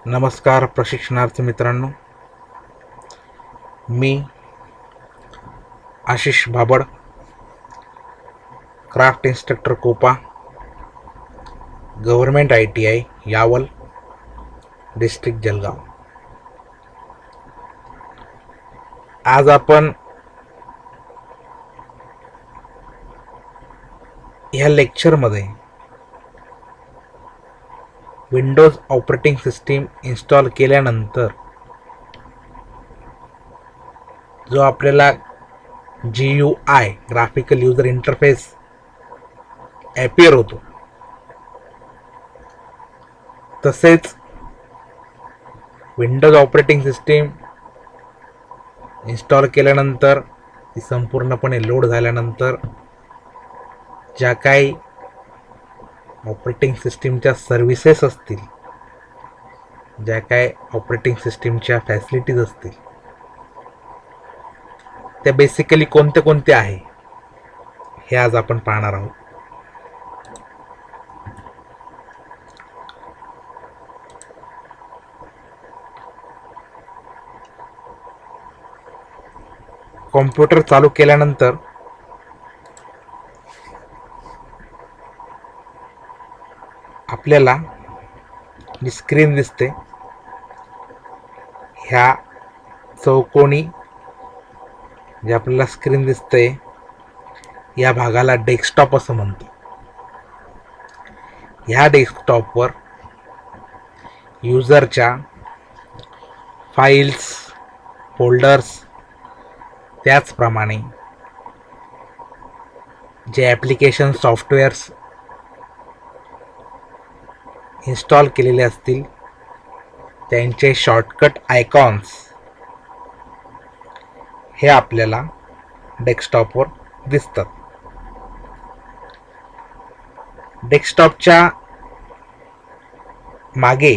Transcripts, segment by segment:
नमस्कार प्रशिक्षणार्थी मित्रांनो, मी Ashish Bhabad, craft instructor COPA, government ITI Yawal, district Jalgaon. आज आपण ह्या लेक्चरमध्ये विंडोज ऑपरेटिंग सिस्टीम इन्स्टॉल केल्यानंतर जो आपल्याला GUI graphical user interface appear होतो, तसेच विंडोज ऑपरेटिंग सिस्टीम इन्स्टॉल केल्यानंतर ती संपूर्णपणे लोड झाल्यानंतर ज्या काही ऑपरेटिंग सिस्टीमच्या सर्व्हिसेस असतील, ज्या काय ऑपरेटिंग सिस्टीमच्या फॅसिलिटीज असतील, त्या बेसिकली कोणते आहे हे आज आपण पाहणार आहोत. कॉम्प्युटर चालू केल्यानंतर आपल्याला जी स्क्रीन दिसते, ह्या चौकोनी जे आपल्याला स्क्रीन दिसते या भागाला डेस्कटॉप असं म्हणतो. ह्या डेस्कटॉपवर युजरच्या फाईल्स, फोल्डर्स, त्याचप्रमाणे जे ॲप्लिकेशन सॉफ्टवेअर्स इन्स्टॉल केलेले असतील त्यांचे शॉर्टकट आयकॉन्स हे आपल्याला डेस्कटॉपवर दिसतात. डेस्कटॉपच्या मागे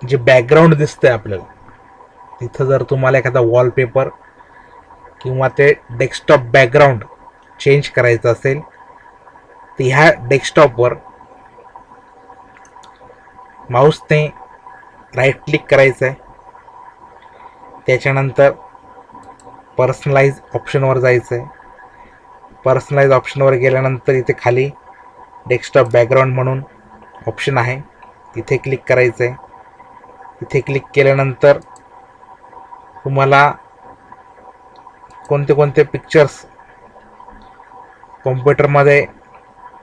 जे बॅकग्राऊंड दिसतंय आपल्याला, तिथं जर तुम्हाला एखादा वॉलपेपर किंवा ते डेस्कटॉप बॅकग्राऊंड चेंज करायचं असेल तर ह्या डेस्कटॉपवर माऊसने राईट क्लिक करायचं आहे. त्याच्यानंतर पर्सनलाइज ऑप्शनवर जायचं आहे. पर्सनलाइज ऑप्शनवर गेल्यानंतर इथे खाली डेस्कटॉप बॅकग्राऊंड म्हणून ऑप्शन आहे, तिथे क्लिक करायचं आहे. इथे क्लिक केल्यानंतर तुम्हाला कोणते पिक्चर्स कॉम्प्युटरमध्ये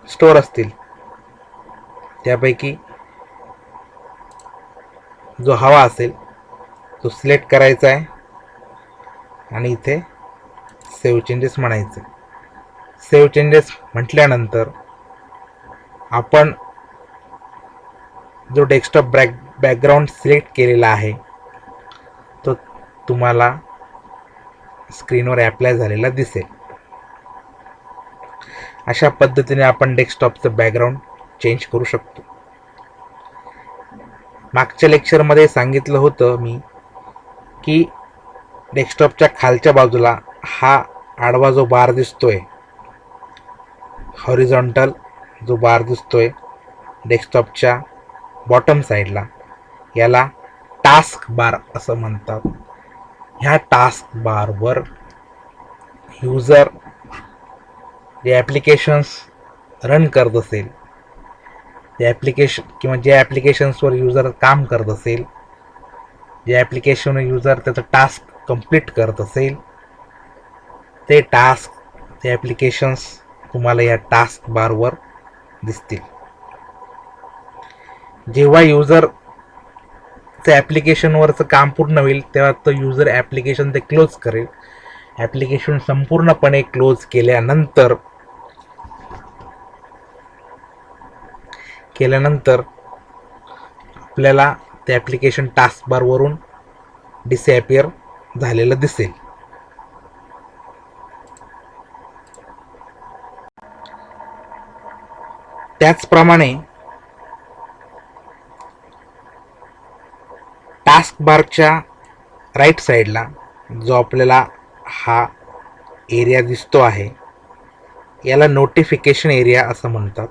स्टोअर असतील त्यापैकी जो हवा असेल तो सिलेक्ट करायचा आहे आणि इथे सेव्ह चेंजेस म्हणायचे. सेव्ह चेंजेस म्हटल्यानंतर आपण जो डेस्कटॉप बॅकग्राऊंड सिलेक्ट केलेला आहे तो तुम्हाला स्क्रीनवर ॲप्लाय झालेला दिसेल. अशा पद्धतीने आपण डेस्कटॉपचं बॅकग्राऊंड चेंज करू शकतो. मागच्या लेक्चरमध्ये सांगितलं होतं मी की डेस्कटॉपच्या खालच्या बाजूला हा आडवा जो बार दिसतोय, हॉरिझॉन्टल जो बार दिसतोय डेस्कटॉपच्या बॉटम साईडला, याला टास्क बार असं म्हणतात. ह्या टास्क बारवर युजर जे ॲप्लिकेशन्स रन करत असेल, ते ॲप्लिकेशन किंवा जे ॲप्लिकेशन्सवर युजर काम करत असेल, जे ॲप्लिकेशन युजर त्याचं टास्क कंप्लीट करत असेल, ते टास्क, ते ॲप्लिकेशन्स तुम्हाला या टास्क बारवर दिसतील. जेव्हा युजरचं ॲप्लिकेशनवरचं काम पूर्ण होईल तेव्हा तो युजर ॲप्लिकेशन ते क्लोज करेल. ॲप्लिकेशन संपूर्णपणे क्लोज केल्यानंतर आपल्याला ते ॲप्लिकेशन टास्क बारवरून डिसॲपियर झालेलं दिसेल. त्याचप्रमाणे टास्क बारच्या राईट साईडला जो आपल्याला हा एरिया दिसतो आहे याला नोटिफिकेशन एरिया असं म्हणतात.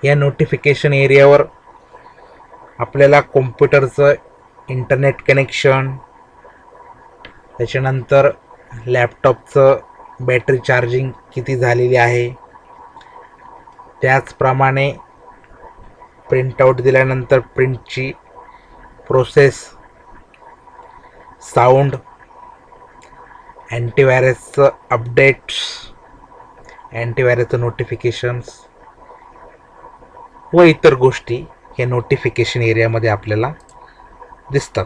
या नोटिफिकेशन एरियावर आपल्याला कॉम्प्युटरचं इंटरनेट कनेक्शन, त्याच्यानंतर लॅपटॉपचं बॅटरी चार्जिंग किती झालेली आहे, त्याचप्रमाणे प्रिंटआउट दिल्यानंतर प्रिंटची प्रोसेस, साऊंड, अँटीव्हायरसचं अपडेट्स, अँटीव्हायरसचं नोटिफिकेशन्स व इतर गोष्टी या नोटिफिकेशन एरियामध्ये आपल्याला दिसतात.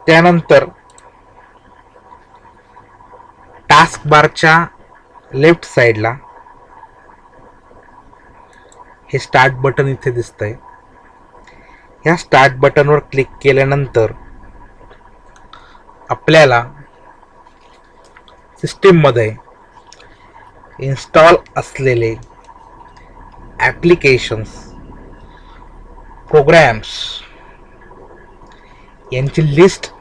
त्यानंतर टास्क बारच्या लेफ्ट साईडला हे स्टार्ट बटन इथे दिसतंय. ह्या स्टार्ट बटनवर क्लिक केल्यानंतर आपल्याला सिस्टीममध्ये इन्स्टॉल असलेले ॲप्लिकेशन्स, प्रोग्रॅम्स यांची लिस्ट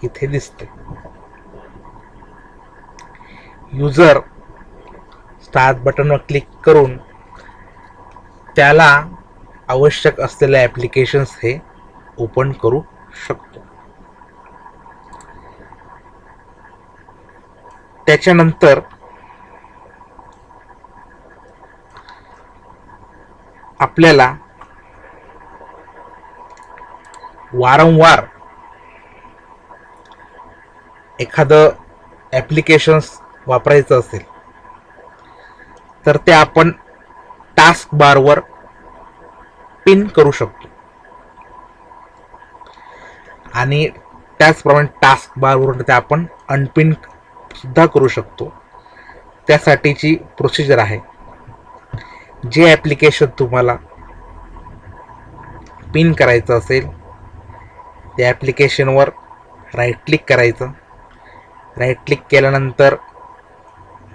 इथे दिसते. युजर स्टार्ट बटनवर क्लिक करून त्याला आवश्यक असलेले ॲप्लिकेशन्स हे ओपन करू शकतो. त्याच्यानंतर आपल्याला वारंवार एखादं ॲप्लिकेशन्स वापरायचं असेल तर ते आपण टास्क बारवर पिन करू शकतो आणि त्याचप्रमाणे टास्क बारवरून ते आपण अनपिन सुद्धा करू शकतो. त्यासाठीची प्रोसिजर आहे. जे ॲप्लिकेशन तुम्हाला पिन करायचं असेल त्या ॲप्लिकेशनवर राईट क्लिक करायचं. राईट क्लिक केल्यानंतर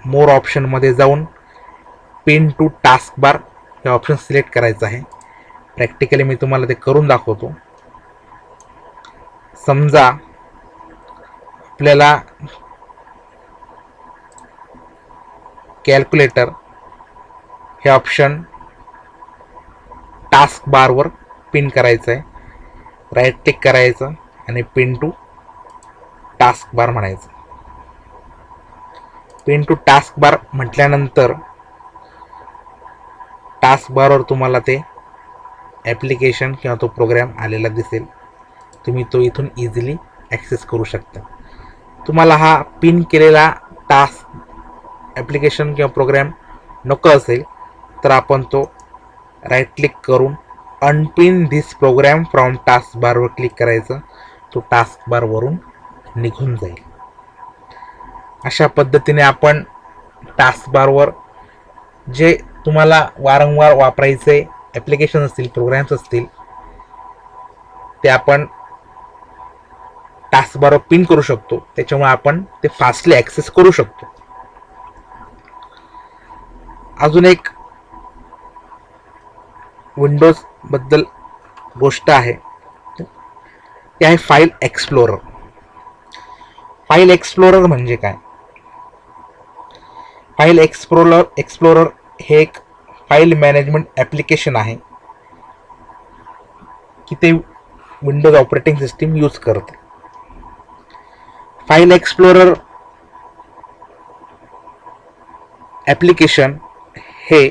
मोर ऑप्शनमध्ये जाऊन पिन टू टास्क बार हे ऑप्शन सिलेक्ट करायचं आहे. प्रॅक्टिकली मी तुम्हाला ते करून दाखवतो. समजा आपल्याला कॅल्क्युलेटर हे ऑप्शन टास्क बारवर पिन करायचं आहे. राईट क्लिक करायचं आणि पिन टू टास्क बार म्हणायचं. पिन टू टास्क बार म्हटल्यानंतर टास्क बारवर तुम्हाला ते ॲप्लिकेशन किंवा तो प्रोग्राम आलेला दिसेल. तुम्ही तो इथून इझिली ॲक्सेस करू शकता. तुम्हाला हा पिन केलेला टास्क ॲप्लिकेशन किंवा प्रोग्राम नको असेल तर आपण तो राईट क्लिक करून unpin this program from task बारवर क्लिक करायचं. तो टास्क बारवरून निघून जाईल. अशा पद्धतीने आपण टास्क बारवर जे तुम्हाला वारंवार वापरायचे ॲप्लिकेशन असतील, प्रोग्राम्स असतील ते आपण टास्क बारवर पिन करू शकतो. त्याच्यामुळे आपण ते फास्टली ॲक्सेस करू शकतो. अजून एक विंडोज बद्दल गोष्ट आहे ती आहे फाईल एक्सप्लोरर. फाईल एक्सप्लोरर म्हणजे काय? फाईल एक्सप्लोरर हे एक फाईल मॅनेजमेंट ॲप्लिकेशन आहे की ते विंडोज ऑपरेटिंग सिस्टीम यूज करते. फाईल एक्सप्लोरर ॲप्लिकेशन हे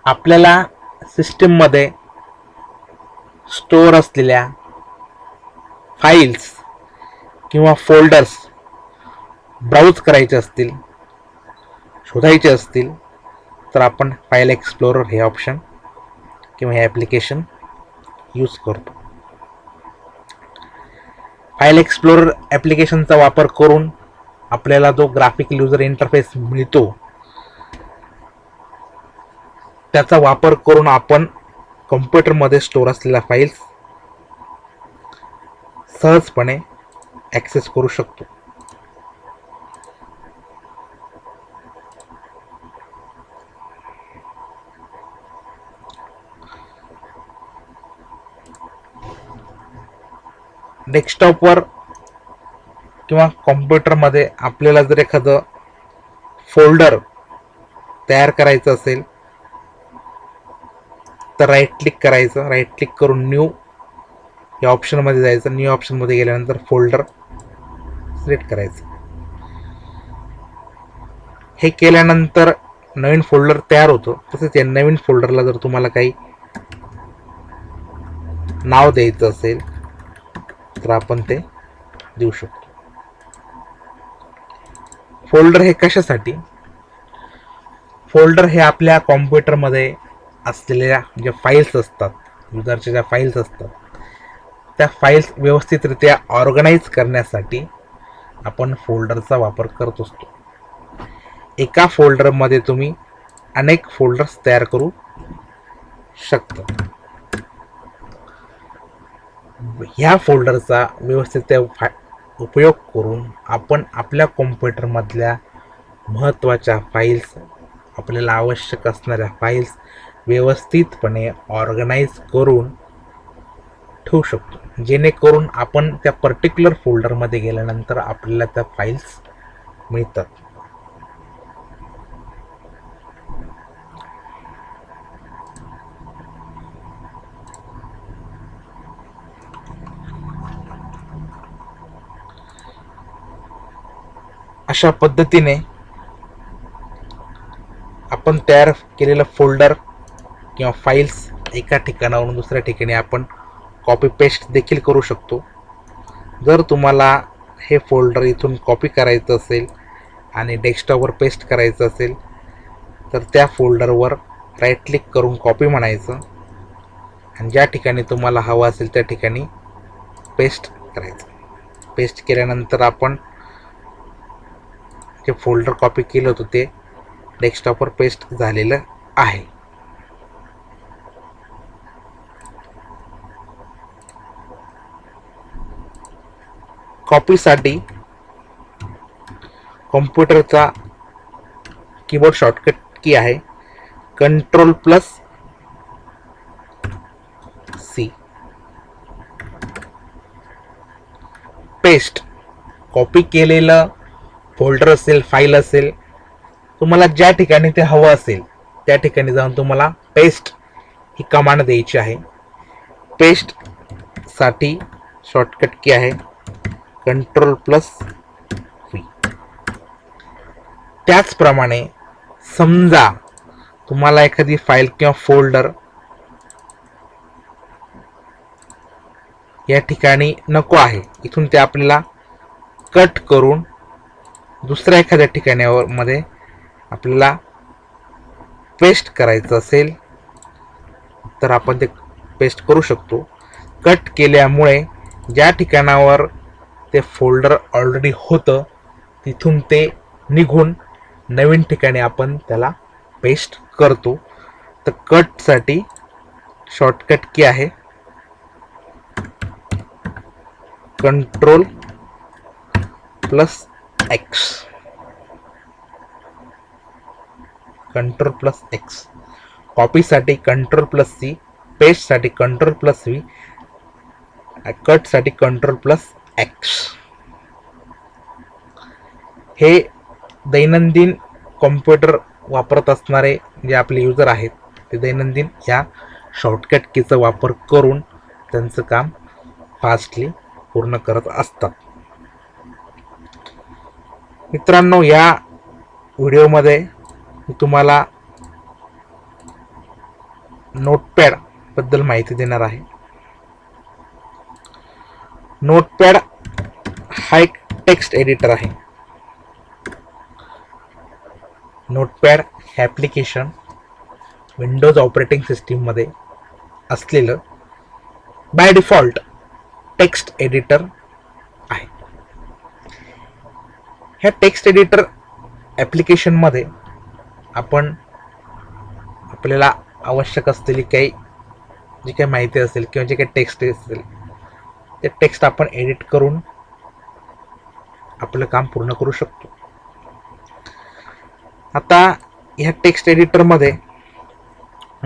आपल्याला सिस्टीममध्ये स्टोअर असलेल्या फाईल्स किंवा फोल्डर्स ब्राउज करायचे असतील, शोधायचे असतील तर आपण फाईल एक्सप्लोरर हे ऑप्शन किंवा हे ॲप्लिकेशन यूज करतो. फाईल एक्सप्लोरर ॲप्लिकेशनचा वापर करून आपल्याला जो ग्राफिकल यूजर इंटरफेस मिळतो त्याचा वापर करून आपण कॉम्प्युटरमध्ये स्टोअर असलेल्या फाईल्स सहजपणे ॲक्सेस करू शकतो. डेस्कटॉपवर किंवा कॉम्प्युटरमध्ये आपल्याला जर एखादं फोल्डर तयार करायचं असेल तर राईट क्लिक करायचं, राईट क्लिक करून न्यू या ऑप्शनमध्ये जायचं, न्यू ऑप्शनमध्ये गेल्यानंतर फोल्डर सिलेक्ट करायचं. हे केल्यानंतर नवीन फोल्डर तयार होतो. तसेच या नवीन फोल्डरला जर तुम्हाला काही नाव द्यायचं असेल तर आपण ते देऊ शकतो. फोल्डर हे कशासाठी? फोल्डर हे आपल्या कॉम्प्युटरमध्ये असलेल्या ज्या फाईल्स असतात, युजरच्या ज्या फाईल्स असतात, त्या फाईल्स व्यवस्थितरित्या ऑर्गनाईज करण्यासाठी आपण फोल्डरचा वापर करत असतो. एका फोल्डरमध्ये तुम्ही अनेक फोल्डर्स तयार करू शकता. ह्या फोल्डरचा व्यवस्थित उपयोग करून आपण आपल्या कॉम्प्युटरमधल्या महत्त्वाच्या फाईल्स, आपल्याला आवश्यक असणाऱ्या फाईल्स व्यवस्थितपणे ऑर्गनाईज करून ठेवू शकतो, जेणेकरून आपण त्या पर्टिक्युलर फोल्डरमध्ये गेल्यानंतर आपल्याला त्या फाईल्स मिळतात. अशा पद्धतीने आपण तयार केलेलं फोल्डर किंवा फाईल्स एका ठिकाणावरून दुसऱ्या ठिकाणी आपण कॉपी पेस्ट देखील करू शकतो. जर तुम्हाला हे फोल्डर इथून कॉपी करायचं असेल आणि डेस्कटॉपवर पेस्ट करायचं असेल तर त्या फोल्डरवर राईट क्लिक करून कॉपी म्हणायचं आणि ज्या ठिकाणी तुम्हाला हवं असेल त्या ठिकाणी पेस्ट करायचं. पेस्ट केल्यानंतर आपण जे फोल्डर कॉपी केलं होतं ते डेस्कटॉपवर पेस्ट झालेलं आहे. कॉपीसाठी कॉम्प्युटरचा कीबोर्ड शॉर्टकट की आहे Ctrl+C. पेस्ट, कॉपी केलेलं फोल्डर असेल, फाईल असेल, तुम्हाला ज्या ठिकाणी ते हवं असेल त्या ठिकाणी जाऊन तुम्हाला पेस्ट ही कमांड द्यायची आहे. पेस्टसाठी शॉर्टकट की आहे Ctrl+V. त्याचप्रमाणे समजा तुम्हाला एखादी फाईल किंवा फोल्डर या ठिकाणी नको आहे, इथून ते आपल्याला कट करून दुसऱ्या एखाद्या ठिकाणावर मध्ये आपल्याला पेस्ट करायचं असेल तर आपण ते पेस्ट करू शकतो. कट केल्यामुळे ज्या ठिकाणावर ते फोल्डर ऑलरेडी होतं तिथून ते निघून नवीन ठिकाणी आपण त्याला पेस्ट करतो. तर कटसाठी शॉर्टकट की आहे Ctrl+X. Ctrl+X. कॉपीसाठी Ctrl+C, पेस्टसाठी Ctrl+V, कटसाठी Ctrl+X. हे दैनंदिन कॉम्प्युटर वापरत असणारे जे आपले युजर आहेत ते दैनंदिन ह्या शॉर्टकट कीचा वापर करून त्यांचं काम फास्टली पूर्ण करत असतात. मित्रांनो, या व्हिडिओमध्ये मी तुम्हाला नोटपॅड बद्दल माहिती देणार आहे. नोटपॅड हा एक टेक्स्ट एडिटर आहे. नोटपॅड हे ॲप्लिकेशन विंडोज ऑपरेटिंग सिस्टीममध्ये असलेलं बाय डिफॉल्ट टेक्स्ट एडिटर आहे. ह्या टेक्स्ट एडिटर ॲप्लिकेशनमध्ये आपण आपल्याला आवश्यक असलेली काही जी काही माहिती असेल किंवा जे काही टेक्स्ट असेल ते टेक्स्ट आपण एडिट करून आपलं काम पूर्ण करू शकतो. आता ह्या टेक्स्ट एडिटरमध्ये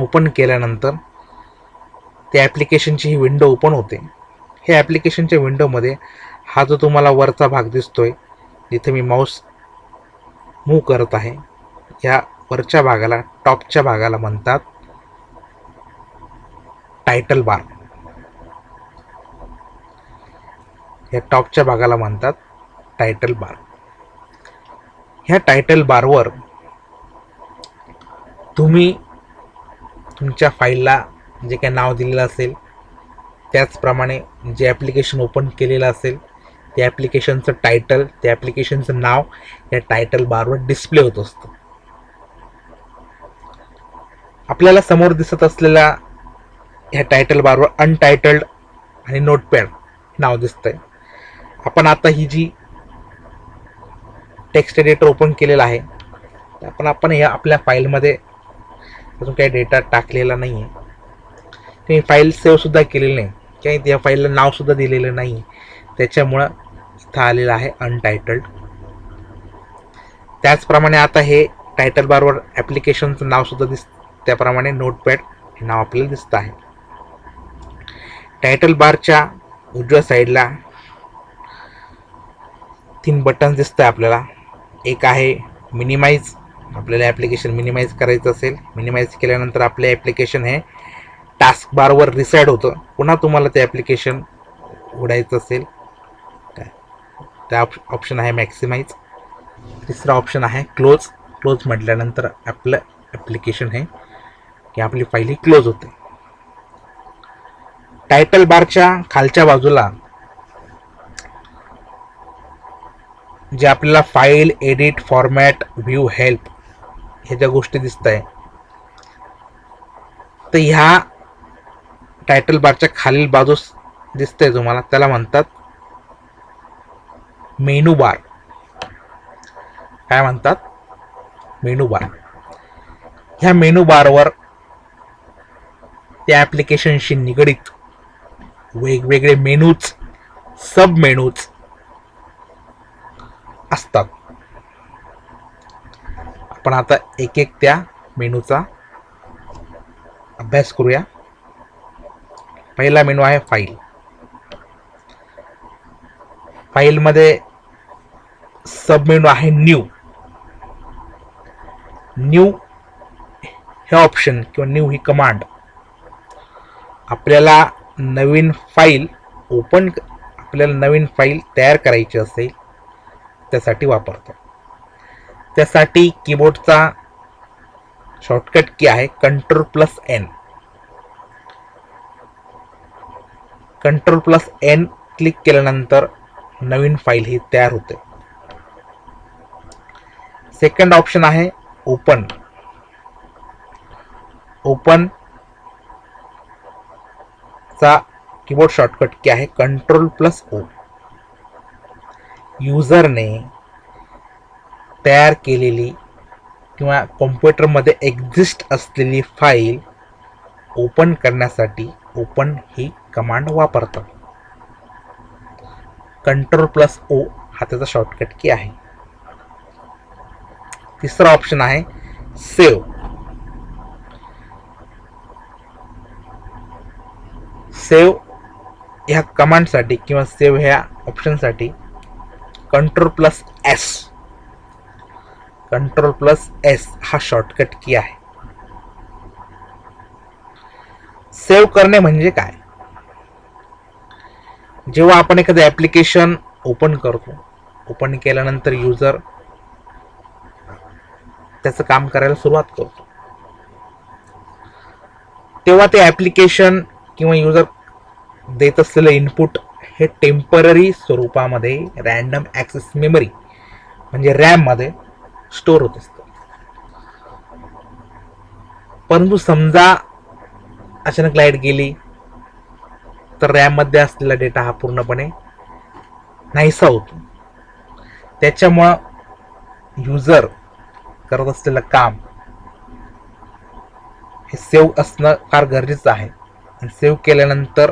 ओपन केल्यानंतर त्या ॲप्लिकेशनची ही विंडो ओपन होते. हे ॲप्लिकेशनच्या विंडोमध्ये हा जो तुम्हाला वरचा भाग दिसतोय जिथे मी माऊस मूव्ह करत आहे, या वरच्या भागाला, टॉपच्या भागाला म्हणतात टायटल बार. या टॉपच्या भागाला म्हणतात टायटल बार. ह्या टायटल बारवर तुम्ही तुमच्या फाईलला जे काही नाव दिलेलं असेल, त्याचप्रमाणे जे ॲप्लिकेशन ओपन केलेलं असेल त्या ॲप्लिकेशनचं टायटल, त्या ॲप्लिकेशनचं नाव या टायटल बारवर डिस्प्ले होत असतं. आपल्याला समोर दिसत असलेल्या ह्या टायटल बारवर अनटायटल्ड आणि नोटपॅड नाव दिसतंय. आपण आता ही जी टेक्स्ट एडिटर ओपन केलेला आहे, आपण या आपल्या फाईलमध्ये अजून काही डेटा टाकलेला नाही आहे, ते फाईल सेव्हसुद्धा केलेली नाही, किंवा त्या फाईलला नावसुद्धा दिलेलं नाही. त्याच्यामुळं इथं आलेलं आहे अनटायटल्ड. त्याचप्रमाणे आता हे टायटल बारवर ॲप्लिकेशनचं नावसुद्धा त्याप्रमाणे नोटपॅड हे नाव आपल्याला दिसतं आहे. टायटल बारच्या उजव्या साईडला 3 बटन्स दिसत आहे आपल्याला. एक आहे मिनिमाइज, आपल्याला ॲप्लिकेशन मिनिमाइज करायचं असेल, मिनिमाइज केल्यानंतर आपले ॲप्लिकेशन हे टास्क बारवर रिसाईड होतं. पुन्हा तुम्हाला ते ॲप्लिकेशन उघडायचं असेल त्या ऑप्शन आहे मॅक्सिमाइज. तिसरा ऑप्शन आहे क्लोज. क्लोज म्हटल्यानंतर आपलं ॲप्लिकेशन हे की आपली फाईल ही क्लोज होते. टायटल बारच्या खालच्या बाजूला जे आपल्याला file, edit, format, view, help ह्या ज्या गोष्टी दिसत आहे, तर ह्या टायटल बारच्या खालील बाजूस दिसतंय तुम्हाला, त्याला म्हणतात मेनू बार. काय म्हणतात? मेनू बार. ह्या मेनू बारवर त्या ॲप्लिकेशनशी निगडीत वेगवेगळे मेनूज, सब मेनूज असतात. आपण आता एक एक त्या मेनूचा अभ्यास करूया. पहिला मेनू आहे फाईल. फाईलमध्ये सब मेनू आहे न्यू. न्यू हे ऑप्शन किंवा न्यू ही कमांड आपल्याला नवीन फाईल तयार करायची असेल त्यासाठी वापरतो. त्यासाठी कीबोर्डचा शॉर्टकट की आहे Ctrl+N. Ctrl+N क्लिक केल्यानंतर नवीन फाईल ही तयार होते. सेकंड ऑप्शन आहे ओपन. ओपन चा कीबोर्ड शॉर्टकट की आहे Ctrl+O. युजरने तयार केलेली किंवा कॉम्प्युटरमध्ये एक्झिस्ट असलेली फाईल ओपन करण्यासाठी ओपन ही कमांड वापरतात. Ctrl+O हा त्याचा शॉर्टकट की आहे. तिसरा ऑप्शन आहे सेव्ह. सेव्ह ह्या कमांडसाठी किंवा सेव्ह ह्या ऑप्शनसाठी Ctrl+S. Ctrl+S हा शॉर्टकट की आहे. सेव्ह करणे म्हणजे काय? जेव्हा आपण एखादं ॲप्लिकेशन ओपन करतो, ओपन केल्यानंतर युजर त्याचं काम करायला सुरुवात करतो, तेव्हा ते ॲप्लिकेशन किंवा युजर देत असलेलं इनपुट हे टेम्पररी स्वरूपामध्ये रॅन्डम ॲक्सेस मेमरी म्हणजे रॅममध्ये स्टोअर होत असतं. परंतु समजा अचानक लाईट गेली तर रॅममध्ये असलेला डेटा हा पूर्णपणे नाहीसा होतो. त्याच्यामुळं युजर करत असलेलं काम हे सेव्ह असणं फार गरजेचं आहे. आणि सेव्ह केल्यानंतर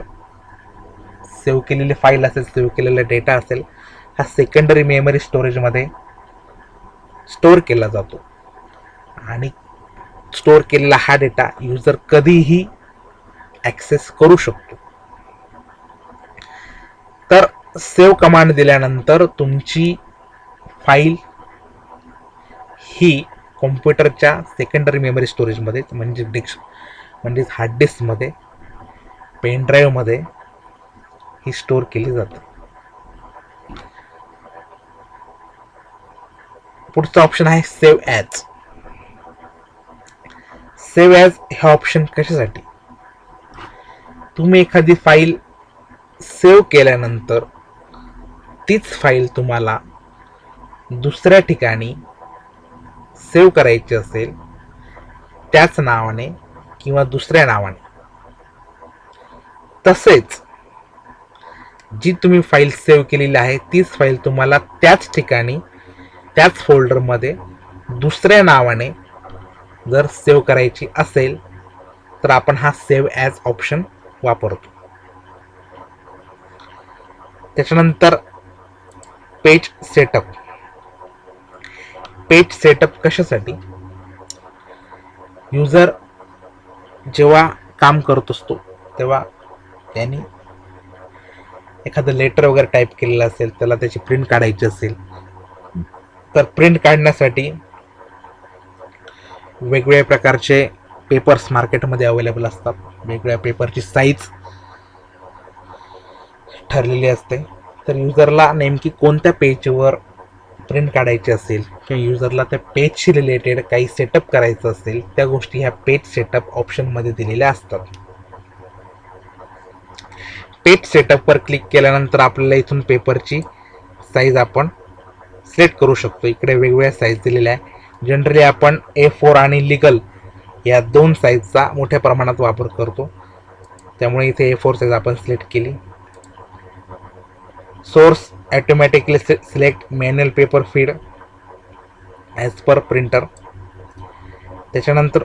सेव्ह केलेली फाईल असेल, सेव्ह केलेला डेटा असेल, हा सेकंडरी मेमरी स्टोरेजमध्ये स्टोअर केला जातो. आणि स्टोअर केलेला हा डेटा युजर कधीही ॲक्सेस करू शकतो. तर सेव्ह कमांड दिल्यानंतर तुमची फाईल ही कॉम्प्युटरच्या सेकंडरी मेमरी स्टोरेजमध्ये म्हणजेच हार्ड डिस्कमध्ये, पेन ड्राईव्हमध्ये ही स्टोअर केली जाते. पुढचा ऑप्शन आहे सेव्ह ॲज. सेव्ह ॲज हे ऑप्शन कशासाठी? तुम्ही एखादी फाईल सेव्ह केल्यानंतर तीच फाईल तुम्हाला दुसऱ्या ठिकाणी सेव्ह करायची असेल, त्याच नावाने किंवा दुसऱ्या नावाने, तसेच जी तुम्ही फाईल सेव्ह केलेली आहे तीच फाईल तुम्हाला त्याच ठिकाणी त्याच फोल्डरमध्ये दुसऱ्या नावाने जर सेव्ह करायची असेल तर आपण हा सेव्ह ॲज ऑप्शन वापरतो. त्याच्यानंतर पेज सेटअप. पेज सेटअप कशासाठी? युजर जेव्हा काम करत असतो तेव्हा त्याने एखादं लेटर वगैरे टाईप केलेलं असेल, त्याला त्याची प्रिंट काढायची असेल, तर प्रिंट काढण्यासाठी वेगवेगळ्या प्रकारचे पेपर्स मार्केटमध्ये अवेलेबल असतात. वेगवेगळ्या पेपरची साईज ठरलेली असते. तर युजरला नेमकी कोणत्या पेजवर प्रिंट काढायची असेल किंवा युजरला त्या पेजशी रिलेटेड काही सेटअप करायचं असेल, त्या गोष्टी ह्या पेज सेटअप ऑप्शनमध्ये दिलेल्या असतात. पेज सेटअपवर क्लिक केल्यानंतर आपल्याला इथून पेपरची साईज आपण सिलेक्ट करू शकतो. इकडे वेगवेगळ्या साईज दिलेल्या आहे. जनरली आपण A4 आणि लिगल या 2 साईजचा मोठ्या प्रमाणात वापर करतो, त्यामुळे इथे A4 साईज आपण सिलेक्ट केली. Source automatically select manual paper feed as per printer. त्याच्यानंतर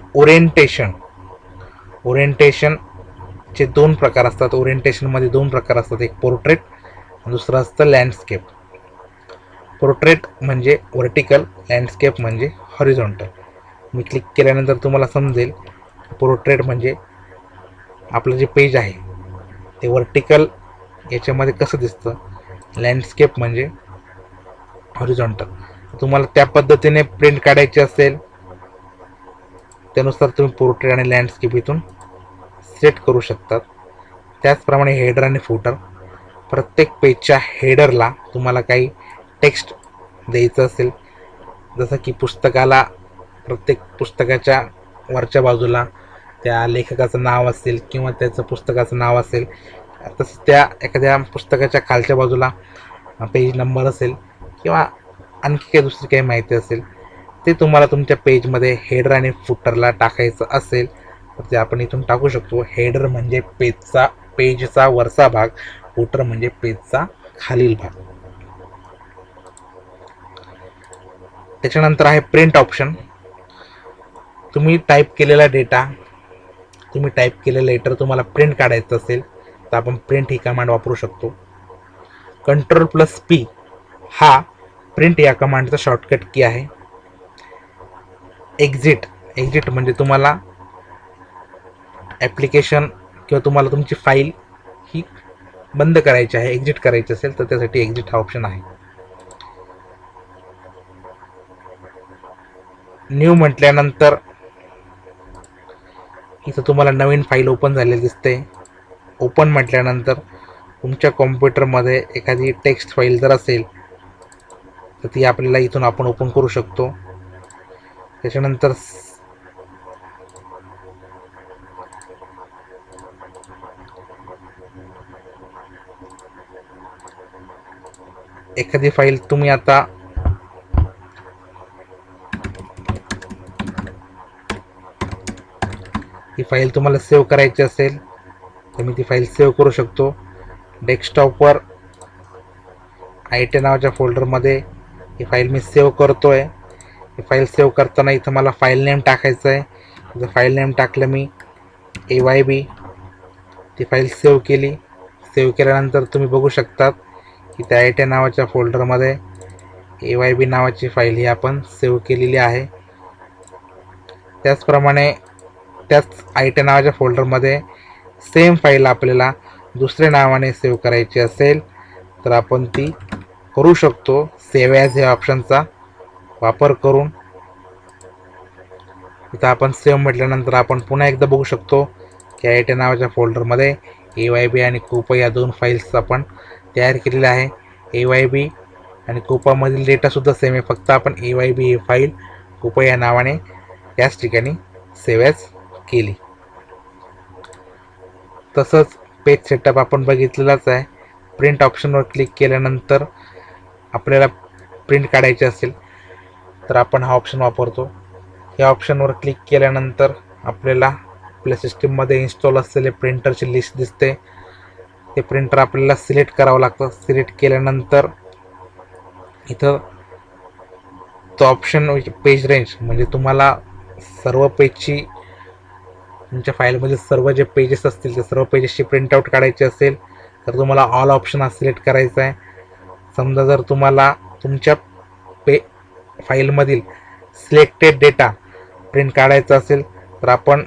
ओरिएंटेशनचे 2 प्रकार असतात. ओरिएंटेशनमध्ये 2 प्रकार असतात, एक पोर्ट्रेट, दुसरं असतं लँडस्केप. पोर्ट्रेट म्हणजे व्हर्टिकल, लँडस्केप म्हणजे हॉरिझॉन्टल. मी क्लिक केल्यानंतर तुम्हाला समजेल पोर्ट्रेट म्हणजे आपलं जे पेज आहे ते व्हर्टिकल याच्यामध्ये कसं दिसतं, लँडस्केप म्हणजे हॉरिझॉन्टल. तुम्हाला त्या पद्धतीने प्रिंट काढायची असेल त्यानुसार तुम्ही पोर्ट्रेट आणि लँडस्केप इथून सेट करू शकतात. त्याचप्रमाणे हेडर आणि फुटर. प्रत्येक पेजच्या हेडरला तुम्हाला काही टेक्स्ट द्यायचं असेल, जसं की प्रत्येक पुस्तकाच्या वरच्या बाजूला त्या लेखकाचं नाव असेल किंवा त्याचं पुस्तकाचं नाव असेल, तसंच त्या एखाद्या पुस्तकाच्या खालच्या बाजूला पेज नंबर असेल किंवा आणखी काही दुसरी काही माहिती असेल, ते तुम्हाला तुमच्या पेजमध्ये हेडर आणि फुटरला टाकायचं असेल तर ते आपण इथून टाकू शकतो. हेडर म्हणजे पेजचा वरचा भाग, फुटर म्हणजे पेजचा खालील भाग. त्याच्यानंतर आहे प्रिंट ऑप्शन. तुम्ही टाईप केलेला लेटर तुम्हाला प्रिंट काढायचं असेल तर आपण प्रिंट ही कमांड वापरू शकतो. Ctrl+P हा प्रिंट या कमांडचा शॉर्टकट की आहे. एक्झिट म्हणजे तुम्हाला ॲप्लिकेशन किंवा तुम्हाला तुमची फाईल ही बंद करायची आहे, एक्झिट करायची असेल तर त्यासाठी एक्झिट हा ऑप्शन आहे. न्यू म्हटल्यानंतर इथं तुम्हाला नवीन फाईल ओपन झालेली दिसते. ओपन म्हटल्यानंतर तुमच्या कॉम्प्युटरमध्ये एखादी टेक्स्ट फाईल जर असेल तर ती आपल्याला इथून आपण ओपन करू शकतो. त्याच्यानंतर एखादी फाईल तुम्ही आता ही फाईल तुम्हाला सेव्ह करायची असेल तर मी ती फाईल सेव्ह करू शकतो. डेस्कटॉपवर IT नावाच्या फोल्डरमध्ये ही फाईल मी सेव्ह करतोय. ही फाईल सेव्ह करताना इथं मला फाईल नेम टाकायचं आहे. जर फाईल नेम टाकलं मी AYB, ती फाईल सेव्ह केली. सेव्ह केल्यानंतर तुम्ही बघू शकतात की त्या IT नावाच्या फोल्डरमध्ये AYB नावाची फाईल ही आपण सेव्ह केलेली आहे. त्याचप्रमाणे त्याच IT नावाच्या फोल्डरमध्ये सेम फाईल आपल्याला दुसऱ्या नावाने सेव्ह करायची असेल तर आपण ती करू शकतो. सेव्ह ॲज या ऑप्शनचा वापर करून. इथं आपण सेव्ह म्हटल्यानंतर आपण पुन्हा एकदा बघू शकतो की IIT नावाच्या फोल्डरमध्ये AYB आणि कोपा या 2 फाईल्स आपण तयार केलेल्या आहे. AYB आणि कोपामधील डेटासुद्धा सेम आहे, फक्त आपण AYB ही फाईल कोपा या नावाने याच ठिकाणी सेव्ह ॲज केली. तसंच पेज सेटअप आपण बघितलेलाच आहे. प्रिंट ऑप्शनवर क्लिक केल्यानंतर आपल्याला प्रिंट काढायची असेल तर आपण हा ऑप्शन वापरतो. या ऑप्शनवर क्लिक केल्यानंतर आपल्याला आपल्या सिस्टीममध्ये इन्स्टॉल असलेले प्रिंटरची लिस्ट दिसते. ते प्रिंटर आपल्याला सिलेक्ट करावं लागतं. सिलेक्ट केल्यानंतर इथं तो ऑप्शन पेज रेंज म्हणजे तुम्हाला सर्व पेजची तुमच्या फाईलमध्ये सर्व जे पेजेस असतील ते सर्व पेजेसची प्रिंटआउट काढायची असेल तर तुम्हाला ऑल ऑप्शन हा सिलेक्ट करायचा आहे. समजा जर तुम्हाला तुमच्या फाईलमधील सिलेक्टेड डेटा प्रिंट काढायचा असेल तर आपण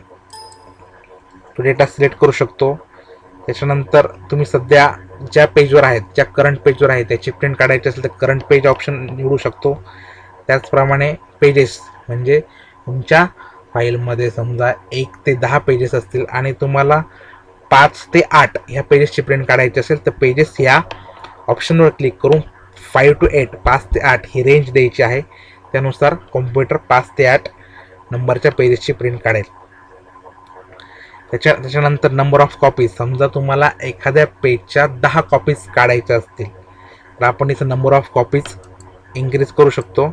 तो डेटा सिलेक्ट करू शकतो. त्याच्यानंतर तुम्ही सध्या ज्या पेजवर आहेत, ज्या करंट पेजवर आहे त्याची प्रिंट काढायची असेल तर करंट पेज ऑप्शन निवडू शकतो. त्याचप्रमाणे पेजेस म्हणजे तुमच्या फाईलमध्ये समजा 1 ते 10 पेजेस असतील आणि तुम्हाला 5 ते 8 ह्या पेजेसची प्रिंट काढायची असेल तर पेजेस या ऑप्शनवर क्लिक करून 5 to 8 5 ते 8 ही रेंज द्यायची आहे. त्यानुसार कॉम्प्युटर 5 ते 8 नंबरच्या पेजेसची प्रिंट काढेल. त्याच्यानंतर नंबर ऑफ कॉपीज, समजा तुम्हाला एखाद्या पेजच्या 10 कॉपीज काढायच्या असतील तर आपण इथं नंबर ऑफ कॉपीज इन्क्रीज करू शकतो.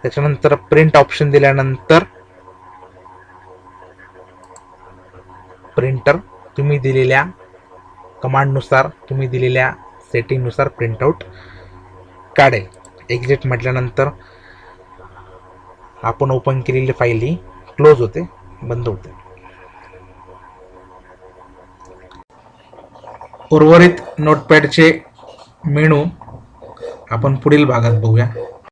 त्याच्यानंतर प्रिंट ऑप्शन दिल्यानंतर प्रिंटर तुम्ही दिलेल्या कमांडनुसार, तुम्ही दिलेल्या सेटिंगनुसार प्रिंटआउट काढेल. एक्झिट म्हटल्यानंतर आपण ओपन केलेली फाईल ही क्लोज होते, बंद होते. उर्वरित नोटपॅडचे मेनू आपण पुढील भागात बघूया.